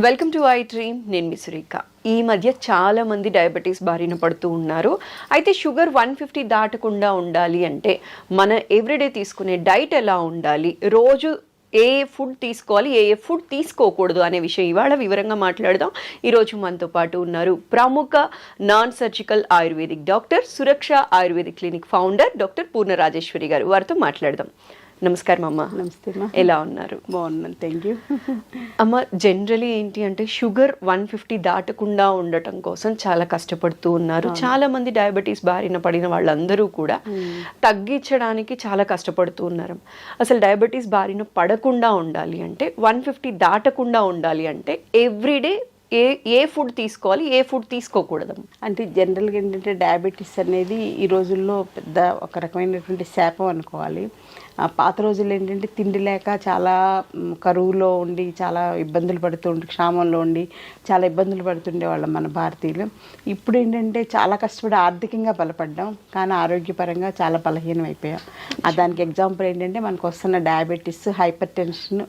Welcome to I dream. నేను మీ సురేఖ. ఈ మధ్య చాలా మంది డయాబెటీస్ బారిన పడుతూ ఉన్నారు. అయితే షుగర్ 150 దాటకుండా ఉండాలి అంటే మన ఎవ్రీడే తీసుకునే డైట్ ఎలా ఉండాలి, రోజు ఏ ఫుడ్ తీసుకోవాలి, ఏ ఫుడ్ తీసుకోకూడదు అనే విషయం ఇవాళ వివరంగా మాట్లాడదాం. ఈరోజు మనతో పాటు ఉన్నారు ప్రముఖ నాన్ సర్జికల్ ఆయుర్వేదిక్ డాక్టర్, సురక్ష ఆయుర్వేదిక్ క్లినిక్ ఫౌండర్ డాక్టర్ పూర్ణ రాజేశ్వరి గారు. వారితో మాట్లాడదాం. నమస్కారం అమ్మ. నమస్తే అమ్మా. ఎలా ఉన్నారు? బాగున్నాను, థ్యాంక్ యూ. అమ్మ, జనరలీ ఏంటి అంటే షుగర్ 150 దాటకుండా ఉండటం కోసం చాలా కష్టపడుతూ ఉన్నారు. చాలా మంది డయాబెటీస్ బారిన పడిన వాళ్ళందరూ కూడా తగ్గించడానికి చాలా కష్టపడుతూ ఉన్నారు. అసలు డయాబెటీస్ బారిన పడకుండా ఉండాలి అంటే, 150 దాటకుండా ఉండాలి అంటే ఎవ్రీడే ఏ ఫుడ్ తీసుకోవాలి, ఏ ఫుడ్ తీసుకోకూడదు? అంటే జనరల్గా ఏంటంటే డయాబెటీస్ అనేది ఈ రోజుల్లో పెద్ద ఒక రకమైనటువంటి శాపం అనుకోవాలి. పాత రోజుల్లో ఏంటంటే తిండి లేక చాలా కరువులో ఉండి చాలా ఇబ్బందులు పడుతుండే, క్షామంలో ఉండి చాలా ఇబ్బందులు పడుతుండే వాళ్ళం మన భారతీయులు. ఇప్పుడు ఏంటంటే చాలా కష్టపడి ఆర్థికంగా బలపడ్డాం, కానీ ఆరోగ్యపరంగా చాలా బలహీనం అయిపోయాం. దానికి ఎగ్జాంపుల్ ఏంటంటే మనకు వస్తున్న diabetes, hyper tension,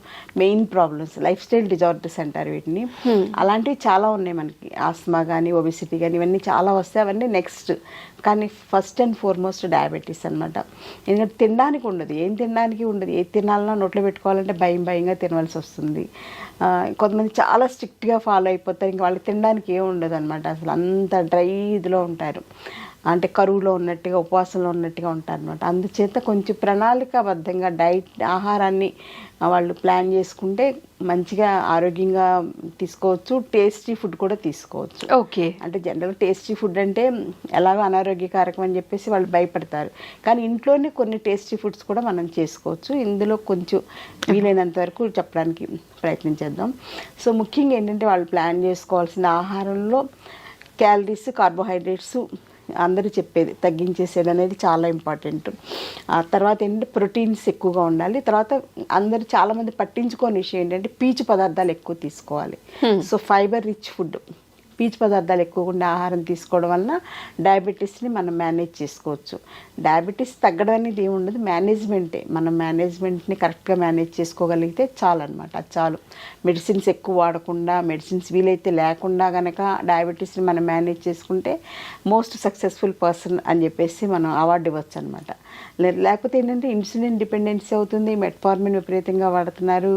main problems, life style disorders అంటారు వీటిని. అలాంటివి చాలా ఉన్నాయి మనకి. ఆస్మా కానీ, ఒబిసిటీ కానీ, ఇవన్నీ చాలా వస్తాయి. అవన్నీ నెక్స్ట్, కానీ ఫస్ట్ అండ్ ఫార్మోస్ట్ డయాబెటీస్ అనమాట. ఎందుకంటే తినడానికి ఉండదు, ఏం తినడానికి ఉండదు. ఏది తినాలన్నా నోట్లో పెట్టుకోవాలంటే భయంగా తినవలసి వస్తుంది. కొంతమంది చాలా స్ట్రిక్ట్గా ఫాలో అయిపోతారు, ఇంకా వాళ్ళకి తినడానికి ఏం ఉండదు అనమాట. అసలు అంత డ్రై ఇదిలో ఉంటారు, అంటే కరువులో ఉన్నట్టుగా, ఉపవాసంలో ఉన్నట్టుగా ఉంటారు అనమాట. అందుచేత కొంచెం ప్రణాళికాబద్ధంగా ఆహారాన్ని వాళ్ళు ప్లాన్ చేసుకుంటే మంచిగా ఆరోగ్యంగా తీసుకోవచ్చు. టేస్టీ ఫుడ్ కూడా తీసుకోవచ్చు. ఓకే. అంటే జనరల్ టేస్టీ ఫుడ్ అంటే ఎలాగో అనారోగ్యకారకం అని చెప్పేసి వాళ్ళు భయపడతారు, కానీ ఇంట్లోనే కొన్ని టేస్టీ ఫుడ్స్ కూడా మనం చేసుకోవచ్చు. ఇందులో కొంచెం వీలైనంత వరకు చెప్పడానికి ప్రయత్నించేద్దాం. సో ముఖ్యంగా ఏంటంటే వాళ్ళు ప్లాన్ చేసుకోవాల్సిన ఆహారంలో క్యాలరీస్, కార్బోహైడ్రేట్స్ అందరూ చెప్పేది తగ్గించేసేది అనేది చాలా ఇంపార్టెంట్. తర్వాత ఏంటంటే ప్రోటీన్స్ ఎక్కువగా ఉండాలి. తర్వాత అందరూ చాలామంది పట్టించుకోని విషయం ఏంటంటే పీచు పదార్థాలు ఎక్కువ తీసుకోవాలి. సో ఫైబర్ రిచ్ ఫుడ్, పీచు పదార్థాలు ఎక్కువగా ఆహారం తీసుకోవడం వలన డయాబెటీస్ని మనం మేనేజ్ చేసుకోవచ్చు. డయాబెటీస్ తగ్గడం అనేది ఏమి ఉండదు, మేనేజ్మెంటే. మనం మేనేజ్మెంట్ని కరెక్ట్గా మేనేజ్ చేసుకోగలిగితే చాలు అనమాట. అది చాలు. మెడిసిన్స్ ఎక్కువ వాడకుండా, మెడిసిన్స్ వీలైతే లేకుండా కనుక డయాబెటీస్ని మనం మేనేజ్ చేసుకుంటే మోస్ట్ సక్సెస్ఫుల్ పర్సన్ అని చెప్పేసి మనం అవార్డు ఇవ్వచ్చు అనమాట. లేకపోతే ఏంటంటే ఇన్సులిన్ డిపెండెన్సీ అవుతుంది, మెట్ఫార్మిన్ విపరీతంగా వాడుతున్నారు,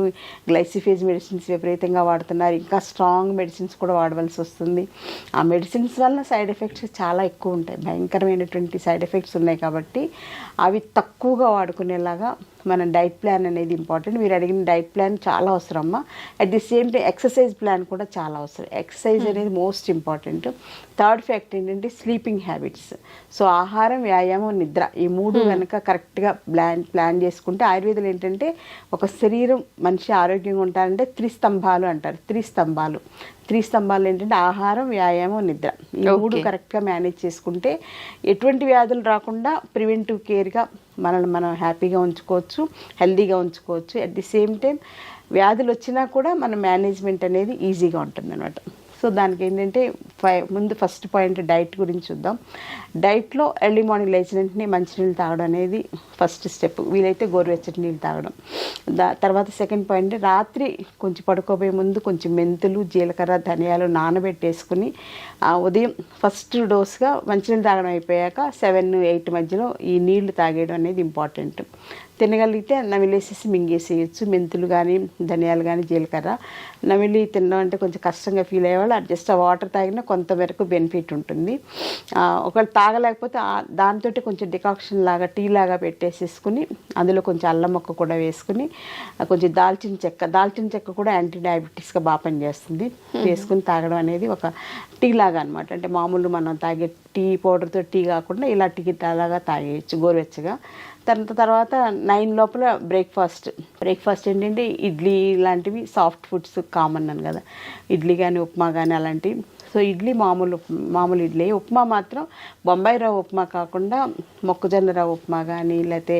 గ్లైసిఫేజ్ మెడిసిన్స్ విపరీతంగా వాడుతున్నారు, ఇంకా స్ట్రాంగ్ మెడిసిన్స్ కూడా వాడవలసి వస్తుంది. ఆ మెడిసిన్స్ వల్ల సైడ్ ఎఫెక్ట్స్ చాలా ఎక్కువ ఉంటాయి, భయంకరమైనటువంటి సైడ్ ఎఫెక్ట్స్ ఉన్నాయి. కాబట్టి అవి తక్కువగా వాడుకునేలాగా మన డైట్ ప్లాన్ అనేది ఇంపార్టెంట్. మీరు అడిగిన డైట్ ప్లాన్ చాలా అవసరమ్మా. At the same time exercise plan కూడా చాలా అవసరం. ఎక్సర్సైజ్ అనేది మోస్ట్ ఇంపార్టెంట్. థర్డ్ ఫ్యాక్ట్ ఏంటంటే స్లీపింగ్ హ్యాబిట్స్. సో ఆహారం, వ్యాయామం, నిద్ర, ఈ మూడు కనుక కరెక్ట్గా ప్లాన్ చేసుకుంటే, ఆయుర్వేదంలో ఏంటంటే ఒక శరీరం మనిషి ఆరోగ్యంగా ఉంటారంటే త్రిస్తంభాలు అంటారు. త్రిస్తంభాలు ఏంటంటే ఆహారం, వ్యాయామం, నిద్ర. ఈ మూడు కరెక్ట్గా మేనేజ్ చేసుకుంటే ఎటువంటి వ్యాధులు రాకుండా ప్రివెంటివ్ కేర్గా మనల్ని మనం హ్యాపీగా ఉంచుకోవచ్చు, హెల్దీగా ఉంచుకోవచ్చు. అట్ ది సేమ్ టైం వ్యాధులు వచ్చినా కూడా మన మేనేజ్మెంట్ అనేది ఈజీగా ఉంటుంది అనమాట. సో దానికి ఏంటంటే ముందు ఫస్ట్ పాయింట్ డైట్ గురించి చూద్దాం. డైట్లో ఎర్లీ మార్నింగ్ లేచిన వెంటనే మంచినీళ్ళు తాగడం అనేది ఫస్ట్ స్టెప్. వీలైతే గోరువెచ్చటి నీళ్ళు తాగడం. తర్వాత సెకండ్ పాయింట్, రాత్రి కొంచెం పడుకోబోయే ముందు కొంచెం మెంతులు, జీలకర్ర, ధనియాలు నానబెట్టేసుకుని ఉదయం ఫస్ట్ డోస్గా మంచినీళ్ళు తాగడం అయిపోయాక 7-8 మధ్యలో ఈ నీళ్లు తాగేయడం అనేది ఇంపార్టెంట్. తినగలిగితే నమిలేసేసి మింగేసేయచ్చు. మెంతులు కానీ, ధనియాలు కానీ, జీలకర్ర నమిలి తినడం అంటే కొంచెం కష్టంగా ఫీల్ అయ్యేవాళ్ళు జస్ట్ ఆ వాటర్ తాగినా కొంతవరకు బెనిఫిట్ ఉంటుంది. ఒకవేళ తాగలేకపోతే దాంతో కొంచెం డికాక్షన్ లాగా, టీ లాగా పెట్టేసేసుకుని అందులో కొంచెం అల్లం ముక్క కూడా వేసుకుని, కొంచెం దాల్చిన చెక్క కూడా యాంటీ డయాబెటీస్గా బాగా పనిచేస్తుంది. వేసుకుని తాగడం అనేది ఒక టీ లాగా అనమాట. అంటే మామూలు మనం తాగే టీ పౌడర్తో టీ కాకుండా ఇలా టీ లాగా తాగేయచ్చు గోరువెచ్చగా. తర్వాత 9 లోపల బ్రేక్ఫాస్ట్ ఏంటంటే ఇడ్లీ లాంటివి సాఫ్ట్ ఫుడ్స్ కామన్ అని కదా, ఇడ్లీ కానీ, ఉప్మా కానీ అలాంటివి. సో ఇడ్లీ మామూలు ఇడ్లీ. ఉప్మా మాత్రం బొంబాయి రవ్వ ఉప్మా కాకుండా మొక్కజొన్న రవ్వ ఉప్మా కానీ, లేకపోతే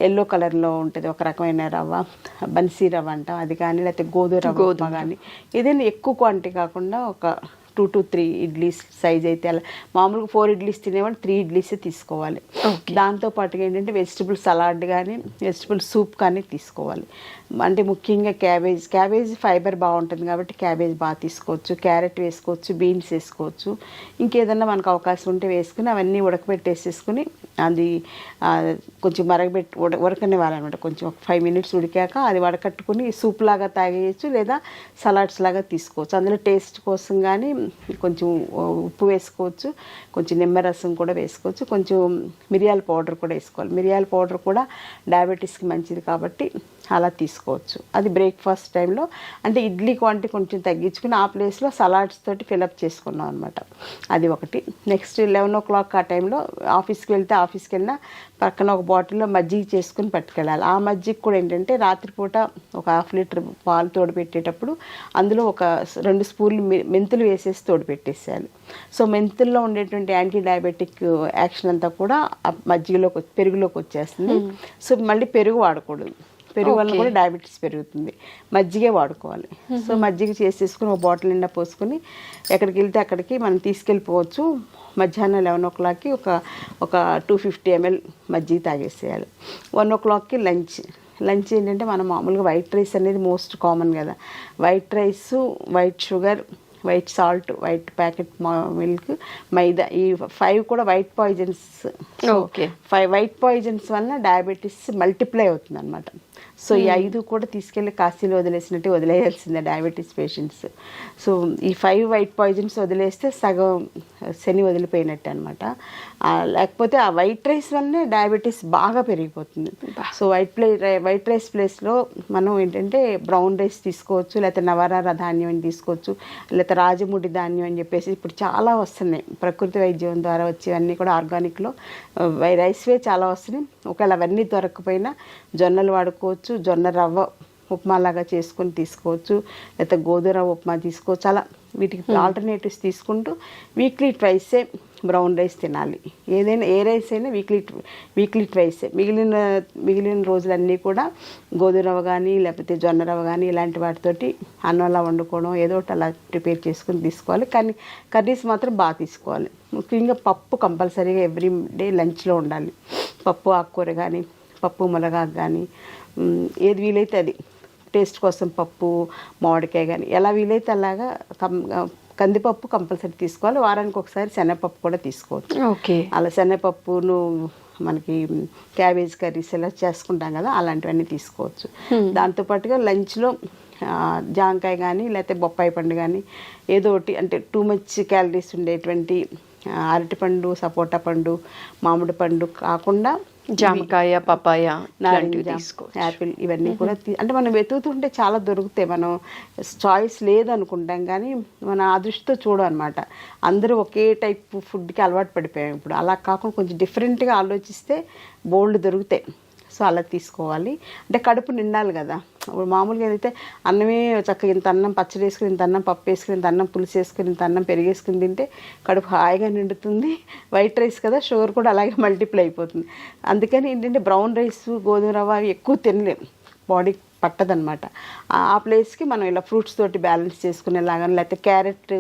ఎల్లో కలర్లో ఉంటుంది ఒక రకమైన రవ్వ, బన్సీ రవ్వ అంటాం, అది కానీ, లేకపోతే గోధుమ రవ్వ ఉప్మా కానీ, ఏదైనా ఎక్కువ క్వాంటిటీ కాకుండా ఒక 2 to 3 ఇడ్లీస్ సైజ్ అయితే అలా మామూలుగా 4 ఇడ్లీస్ తినేవాళ్ళు 3 ఇడ్లీసే తీసుకోవాలి. దాంతోపాటుగా ఏంటంటే వెజిటబుల్ సలాడ్ కానీ వెజిటబుల్ సూప్ కానీ తీసుకోవాలి. అంటే ముఖ్యంగా క్యాబేజ్ ఫైబర్ బాగుంటుంది కాబట్టి క్యాబేజ్ బాగా తీసుకోవచ్చు, క్యారెట్ వేసుకోవచ్చు, బీన్స్ వేసుకోవచ్చు, ఇంకేదన్నా మనకు అవకాశం ఉంటే వేసుకుని అవన్నీ ఉడకబెట్టేసేసుకుని అది కొంచెం ఉడకనివ్వాలన్నమాట. కొంచెం ఒక 5 minutes ఉడికాక అది వడకట్టుకుని సూప్ లాగా తాగేయచ్చు లేదా సలాడ్స్ లాగా తీసుకోవచ్చు. అందులో టేస్ట్ కోసం కానీ కొంచెం ఉప్పు వేసుకోవచ్చు, కొంచెం నిమ్మరసం కూడా వేసుకోవచ్చు, కొంచెం మిరియాల పౌడర్ కూడా వేసుకోవాలి. మిరియాల పౌడర్ కూడా డయాబెటీస్కి మంచిది కాబట్టి అలా తీసుకోవచ్చు. అది బ్రేక్ఫాస్ట్ టైంలో అంటే ఇడ్లీ క్వాంటిటీ కొంచెం తగ్గించుకుని ఆ ప్లేస్లో సలాడ్స్ తోటి ఫిలప్ చేసుకున్నాం అనమాట. అది ఒకటి. నెక్స్ట్ 11 o'clock ఆ టైంలో ఆఫీస్కి వెళ్ళినా పక్కన ఒక బాటిల్లో మజ్జిగ చేసుకుని పట్టుకెళ్ళాలి. ఆ మజ్జిగ కూడా ఏంటంటే రాత్రిపూట ఒక 1/2 liter పాలు తోడు పెట్టేటప్పుడు అందులో ఒక 2 స్పూన్లు మెంతులు వేసేసి తోడు పెట్టేసేయాలి. సో మెంతుల్లో ఉండేటువంటి యాంటీ డయాబెటిక్ యాక్షన్ అంతా కూడా పెరుగులోకి వచ్చేస్తుంది. సో మళ్ళీ పెరుగు వాడకూడదు, పెరుగు వల్ల కూడా డయాబెటీస్ పెరుగుతుంది. మజ్జిగే వాడుకోవాలి. సో మజ్జిగ చేసేసుకుని ఒక బాటిల్ నిండా పోసుకొని ఎక్కడికి వెళ్తే అక్కడికి మనం తీసుకెళ్ళిపోవచ్చు. మధ్యాహ్నం 11 o'clockకి ఒక 250 ml మజ్జిగ తాగేసేయాలి. 1 o'clockకి లంచ్ ఏంటంటే మనం మామూలుగా వైట్ రైస్ అనేది మోస్ట్ కామన్ కదా. White rice, white sugar, white salt, white packet milk, maida, ఈ 5 కూడా white poisons. Okay, 5 white poisons వల్ల డయాబెటీస్ మల్టిప్లై అవుతుంది అనమాట. సో ఈ 5 కూడా తీసుకెళ్ళి కాశీలో వదిలేయాల్సిందే డయాబెటీస్ పేషెంట్స్. సో ఈ 5 వైట్ పాయిజన్స్ వదిలేస్తే సగం శని వదిలిపోయినట్టు అనమాట. లేకపోతే ఆ వైట్ రైస్ వల్లనే డయాబెటీస్ బాగా పెరిగిపోతుంది. సో వైట్ రైస్ ప్లేస్లో మనం ఏంటంటే బ్రౌన్ రైస్ తీసుకోవచ్చు, లేకపోతే నవరార ధాన్యం అని తీసుకోవచ్చు, లేకపోతే రాజముడి ధాన్యం అని చెప్పేసి ఇప్పుడు చాలా వస్తున్నాయి. ప్రకృతి వైద్యం ద్వారా వచ్చేవన్నీ కూడా ఆర్గానిక్లో రైస్వే చాలా వస్తున్నాయి. ఒకవేళ అవన్నీ దొరకకపోయినా జొన్నలు వాడుకోవచ్చు, జొన్న రవ్వ ఉప్మాలాగా చేసుకొని తీసుకోవచ్చు, లేకపోతే గోధుమ రవ్వ ఉప్మా తీసుకోవచ్చు. అలా వీటికి ఆల్టర్నేటివ్స్ తీసుకుంటూ వీక్లీ ట్వైసే బ్రౌన్ రైస్ తినాలి. ఏ రైస్ అయినా వీక్లీ ట్వైసే. మిగిలిన రోజులన్నీ కూడా గోధుమ రవ్వ కానీ లేకపోతే జొన్న రవ్వ కానీ ఇలాంటి వాటితోటి అన్నంలా వండుకోవడం ఏదో ఒకటి అలా ప్రిపేర్ చేసుకుని తీసుకోవాలి. కానీ కర్రీస్ మాత్రం బాగా తీసుకోవాలి. ముఖ్యంగా పప్పు కంపల్సరీగా ఎవ్రీ డే లంచ్లో ఉండాలి. పప్పు ఆకుకూర కానీ పప్పు మునగాకు కానీ ఏది వీలైతే అది, టేస్ట్ కోసం పప్పు మామిడికాయ కానీ ఎలా వీలైతే అలాగా కందిపప్పు కంపల్సరీ తీసుకోవాలి. వారానికి ఒకసారి శనగపప్పు కూడా తీసుకోవచ్చు. ఓకే, అలా శనగపప్పును మనకి క్యాబేజ్ కర్రీస్ ఎలా చేసుకుంటాం కదా అలాంటివన్నీ తీసుకోవచ్చు. దాంతోపాటుగా లంచ్లో జాంకాయ కానీ లేకపోతే బొప్పాయి పండు కానీ ఏదో ఒకటి, అంటే టూ మచ్ క్యాలరీస్ ఉండేటువంటి అరటిపండు, సపోటా పండు, మామిడి పండు కాకుండా జామకాయ, పపాయ, నారింజ, యాపిల్ ఇవన్నీ కూడా అంటే మనం వెతుకుతుంటే చాలా దొరుకుతాయి. మనం చాయిస్ లేదనుకుంటాం కానీ మన అదృష్టితో చూడం అనమాట. అందరూ ఒకే టైప్ ఫుడ్కి అలవాటు పడిపోయాం ఇప్పుడు. అలా కాకుండా కొంచెం డిఫరెంట్గా ఆలోచిస్తే బోల్డ్ దొరుకుతాయి. సో అలా తీసుకోవాలి. అంటే కడుపు నిండాలి కదా. ఇప్పుడు మామూలుగా ఏదైతే అన్నమే చక్కగా ఇంత అన్నం పచ్చడి వేసుకుని, ఇంత అన్నం పప్పు వేసుకుని, ఇంత అన్నం పులుసు వేసుకుని, ఇంత అన్నం పెరిగేసుకుని తింటే కడుపు హాయిగా నిండుతుంది. వైట్ రైస్ కదా, షుగర్ కూడా అలాగే మల్టిప్లై అయిపోతుంది. అందుకని ఏంటంటే బ్రౌన్ రైస్, గోధుమ రవ్వ ఎక్కువ తినలేం, బాడీ పట్టదనమాట. ఆ ప్లేస్కి మనం ఇలా ఫ్రూట్స్ తోటి బ్యాలెన్స్ చేసుకునేలాగా, లేకపోతే క్యారెట్,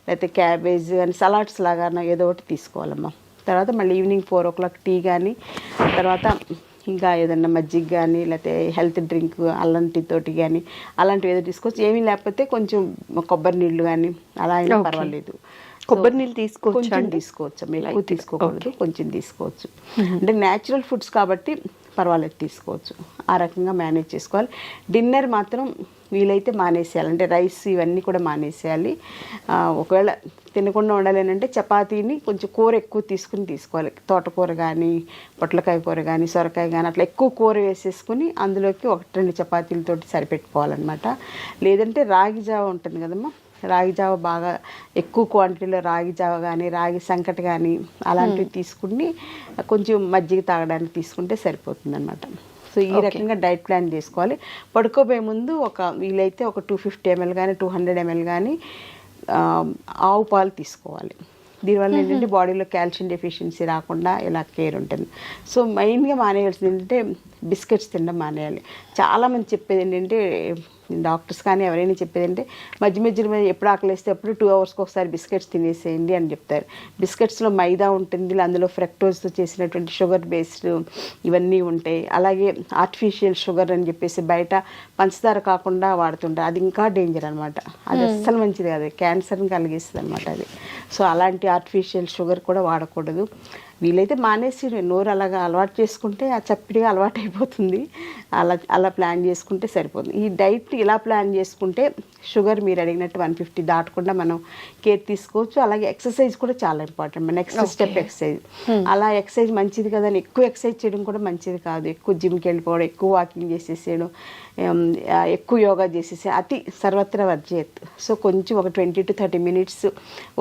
లేకపోతే క్యాబేజ్ కానీ సలాడ్స్ లాగా ఏదో ఒకటి తీసుకోవాలమ్మా. తర్వాత మళ్ళీ ఈవినింగ్ 4 o'clock టీ కానీ, తర్వాత ఇంకా ఏదన్నా మజ్జిగ కానీ లేకపోతే హెల్త్ డ్రింక్ అల్లం టీ తోటి కానీ అలాంటివి ఏదో తీసుకోవచ్చు. ఏమీ లేకపోతే కొంచెం కొబ్బరి నీళ్ళు కానీ అలా అయినా పర్వాలేదు. కొబ్బరి నీళ్ళు తీసుకోవచ్చు, కొంచెం తీసుకోవచ్చు, ఎక్కువ తీసుకోకూడదు, కొంచెం తీసుకోవచ్చు. అంటే న్యాచురల్ ఫుడ్స్ కాబట్టి పర్వాలేదు, తీసుకోవచ్చు. ఆ రకంగా మేనేజ్ చేసుకోవాలి. డిన్నర్ మాత్రం వీలైతే మానేసేయాలి. అంటే రైస్ ఇవన్నీ కూడా మానేసేయాలి. ఒకవేళ తినకుండా ఉండాలేనంటే చపాతీని కొంచెం కూర ఎక్కువ తీసుకోవాలి. తోటకూర కానీ, పొట్లకాయ కూర కానీ, సొరకాయ కానీ అట్లా ఎక్కువ కూర వేసేసుకుని అందులోకి 1-2 చపాతీలతోటి సరిపెట్టుకోవాలన్నమాట. లేదంటే రాగి జావ ఉంటుంది కదమ్మా, రాగి జావ బాగా ఎక్కువ క్వాంటిటీలో రాగి జావ కానీ, రాగి సంకటి కానీ అలాంటివి తీసుకుని కొంచెం మజ్జిగ తాగడానికి తీసుకుంటే సరిపోతుంది అన్నమాట. సో ఈ రకంగా డైట్ ప్లాన్ చేసుకోవాలి. పడుకోబోయే ముందు వీలైతే ఒక 250 ml కానీ 200 ml కానీ ఆవు పాలు తీసుకోవాలి. దీనివల్ల ఏంటంటే బాడీలో కాల్షియం డెఫిషియన్సీ రాకుండా ఇలా కేర్ ఉంటుంది. సో మెయిన్గా మానేయాల్సింది ఏంటంటే బిస్కెట్స్ తినడం మానేయాలి. చాలామంది చెప్పేది ఏంటంటే డాక్టర్స్ కానీ ఎవరైనా చెప్పేది అంటే మధ్య మధ్యలో ఎప్పుడు ఆకలిస్తే అప్పుడు 2 అవర్స్కి ఒకసారి బిస్కెట్స్ తినేసేయండి అని చెప్తారు. బిస్కెట్స్లో మైదా ఉంటుంది, అందులో ఫ్రక్టోజ్తో చేసినటువంటి షుగర్ బేస్డ్ ఇవన్నీ ఉంటాయి. అలాగే ఆర్టిఫిషియల్ షుగర్ అని చెప్పేసి బయట పంచదార కాకుండా వాడుతుంటారు, అది ఇంకా డేంజర్ అనమాట. అది అస్సలు మంచిది కాదు, క్యాన్సర్ని కలిగిస్తుంది అనమాట అది. సో అలాంటి ఆర్టిఫిషియల్ షుగర్ కూడా వాడకూడదు. వీలైతే మానేసి నోరు అలాగా అలవాటు చేసుకుంటే ఆ చప్పిడిగా అలవాటు అయిపోతుంది. అలా ప్లాన్ చేసుకుంటే సరిపోతుంది. ఈ డైట్ ఇలా ప్లాన్ చేసుకుంటే షుగర్ మీరు అడిగినట్టు 150 దాటకుండా మనం కేర్ తీసుకోవచ్చు. అలాగే ఎక్సర్సైజ్ కూడా చాలా ఇంపార్టెంట్. Next step exercise. అలా ఎక్సర్సైజ్ మంచిది కదా అని ఎక్కువ ఎక్సర్సైజ్ చేయడం కూడా మంచిది కాదు. ఎక్కువ జిమ్కి వెళ్ళిపోవడం, ఎక్కువ వాకింగ్ చేసేసేయడం, ఎక్కువ యోగా చేసేసి అతి సర్వత్ర వర్జయత్. సో కొంచెం ఒక 20 to 30 minutes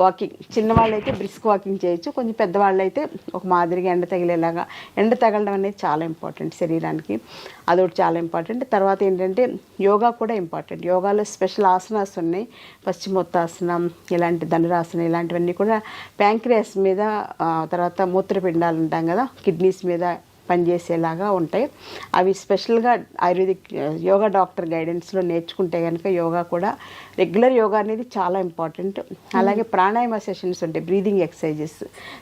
వాకింగ్. చిన్నవాళ్ళైతే బ్రిస్క్ వాకింగ్ చేయొచ్చు, కొంచెం పెద్దవాళ్ళైతే ఒక మాదిరిగా ఎండ తగిలేలాగా. ఎండ తగలడం అనేది చాలా ఇంపార్టెంట్ శరీరానికి, అదొకటి చాలా ఇంపార్టెంట్. తర్వాత ఏంటంటే యోగా కూడా ఇంపార్టెంట్. యోగాలో స్పెషల్ ఆసనాస్ ఉన్నాయి, పశ్చిమోత్తాసనం, ఇలాంటి ధనురాసనం, ఇలాంటివన్నీ కూడా ప్యాంక్రియాస్ మీద, తర్వాత మూత్రపిండాలు ఉంటాం కదా, కిడ్నీస్ మీద పనిచేసేలాగా ఉంటాయి. అవి స్పెషల్గా ఆయుర్వేదిక్ యోగా డాక్టర్ గైడెన్స్లో నేర్చుకుంటే కనుక యోగా కూడా రెగ్యులర్ యోగా అనేది చాలా ఇంపార్టెంట్. అలాగే ప్రాణాయామ సెషన్స్ ఉంటాయి, breathing exercises.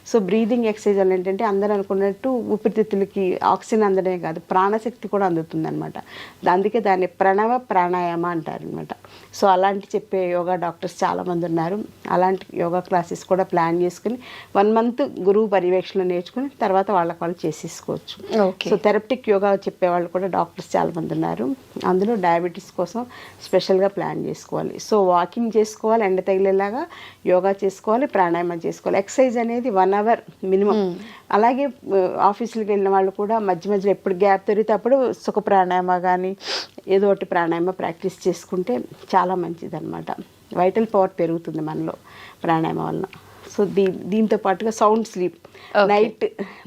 So breathing exercise అని ఏంటంటే అందరూ అనుకున్నట్టు ఊపిరితిత్తులకి ఆక్సిజన్ అందడమే కాదు, ప్రాణశక్తి కూడా అందుతుంది అనమాట. అందుకే దాన్ని ప్రణవ ప్రాణాయామ అంటారు అనమాట. సో అలాంటి చెప్పే యోగా డాక్టర్స్ చాలామంది ఉన్నారు. అలాంటి యోగా క్లాసెస్ కూడా ప్లాన్ చేసుకుని 1 month గురువు పర్యవేక్షణ నేర్చుకుని తర్వాత వాళ్ళకి వాళ్ళు చేసేసుకోవచ్చు. సో థెరప్టిక్ యోగా చెప్పేవాళ్ళు కూడా డాక్టర్స్ చాలామంది ఉన్నారు. అందులో డయాబెటీస్ కోసం స్పెషల్గా ప్లాన్ చేసుకోవాలి. సో వాకింగ్ చేసుకోవాలి, ఎండ తగిలేలాగా యోగా చేసుకోవాలి, ప్రాణాయామం చేసుకోవాలి. ఎక్సర్సైజ్ అనేది 1 hour మినిమం. అలాగే ఆఫీసులకు వెళ్ళిన వాళ్ళు కూడా మధ్య మధ్యలో ఎప్పుడు గ్యాప్ దొరికితే అప్పుడు సుఖ ప్రాణాయామ కానీ ఏదో ఒకటి ప్రాణాయామ ప్రాక్టీస్ చేసుకుంటే చాలా మంచిది అనమాట. వైటల్ పవర్ పెరుగుతుంది మనలో ప్రాణాయామం వలన. సో దీంతో పాటుగా సౌండ్ స్లీప్. నైట్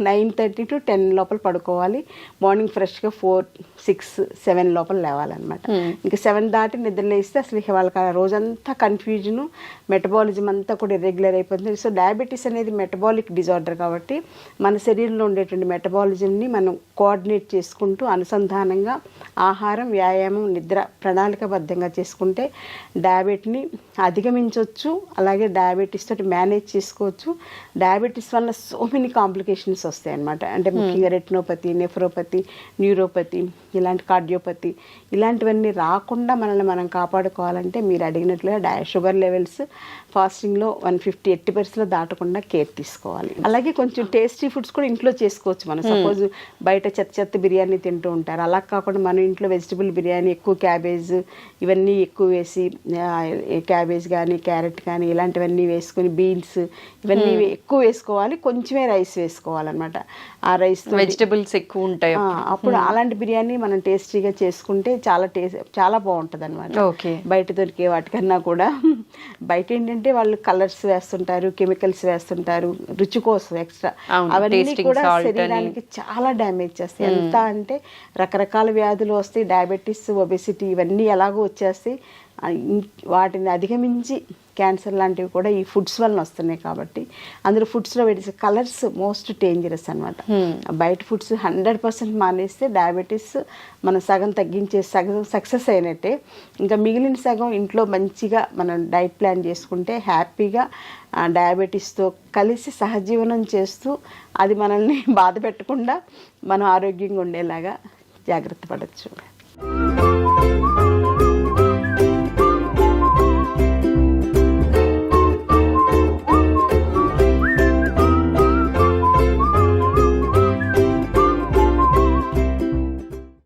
9:30 to 10 లోపల పడుకోవాలి. మార్నింగ్ ఫ్రెష్గా 4, 6, 7 లోపల లేవాలన్నమాట. ఇంకా 7 దాటి నిద్రలేస్తే అసలు వాళ్ళకి ఆ రోజంతా కన్ఫ్యూజను, మెటబాలిజం అంతా కూడా ఇర్రెగ్యులర్ అయిపోతుంది. సో డయాబెటీస్ అనేది మెటబాలిక్ డిజార్డర్ కాబట్టి మన శరీరంలో ఉండేటువంటి మెటబాలిజంని మనం కోఆర్డినేట్ చేసుకుంటూ అనుసంధానంగా ఆహారం, వ్యాయామం, నిద్ర ప్రణాళికబద్ధంగా చేసుకుంటే డయాబెటీని అధిగమించవచ్చు. అలాగే డయాబెటీస్ తోటి మేనేజ్ చేసుకోవచ్చు. డయాబెటీస్ వల్ల సో మెనీ కాంప్లికేషన్స్ వస్తాయి అన్నమాట. అంటే ముఖ్యంగా రెటినోపతి, నెఫ్రోపతి, న్యూరోపతి, ఇలాంటి కార్డియోపతి, ఇలాంటివన్నీ రాకుండా మనల్ని మనం కాపాడుకోవాలంటే మీరు అడిగినట్లుగా షుగర్ లెవెల్స్ ఫాస్టింగ్లో 150 80% దాటకుండా కేర్ తీసుకోవాలి. అలాగే కొంచెం టేస్టీ ఫుడ్స్ కూడా ఇంట్లో చేసుకోవచ్చు. మనం సపోజ్ బయట చెత్త బిర్యానీ తింటూ ఉంటారు, అలా కాకుండా మనం ఇంట్లో వెజిటబుల్ బిర్యానీ, ఎక్కువ క్యాబేజ్ ఇవన్నీ ఎక్కువ వేసి, క్యాబేజ్ కానీ క్యారెట్ కానీ ఇలాంటివన్నీ వేసుకొని, బీన్స్ ఇవన్నీ ఎక్కువ వేసుకోవాలి. కొంచెమే రైస్ వేసుకోవాలన్నమాట. ఆ రైస్ వెజిటబుల్స్ ఎక్కువ ఉంటాయి అప్పుడు అలాంటి బిర్యానీ మనం టేస్టీగా చేసుకుంటే చాలా బాగుంటుంది అనమాట. బయట దొరికే వాటికన్నా కూడా. బయట ఏంటంటే వాళ్ళు కలర్స్ వేస్తుంటారు, కెమికల్స్ వేస్తుంటారు రుచి కోసం ఎక్స్ట్రా. అవన్నీ కూడా శరీరానికి చాలా డ్యామేజ్ చేస్తాయి. ఎంత అంటే రకరకాల వ్యాధులు వస్తాయి, డయాబెటీస్, ఒబెసిటీ ఇవన్నీ ఎలాగో వచ్చేస్తాయి. వాటిని అధిగమించి క్యాన్సర్ లాంటివి కూడా ఈ ఫుడ్స్ వలన వస్తున్నాయి. కాబట్టి అందులో ఫుడ్స్లో వేసే కలర్స్ మోస్ట్ డేంజరస్ అనమాట. బయట ఫుడ్స్ 100% మానేస్తే డయాబెటీస్ మనం సగం తగ్గించే సక్సెస్ అయినట్టే. ఇంకా మిగిలిన సగం ఇంట్లో మంచిగా మనం డైట్ ప్లాన్ చేసుకుంటే హ్యాపీగా డయాబెటీస్తో కలిసి సహజీవనం చేస్తూ అది మనల్ని బాధ పెట్టకుండా మనం ఆరోగ్యంగా ఉండేలాగా జాగ్రత్త పడవచ్చు.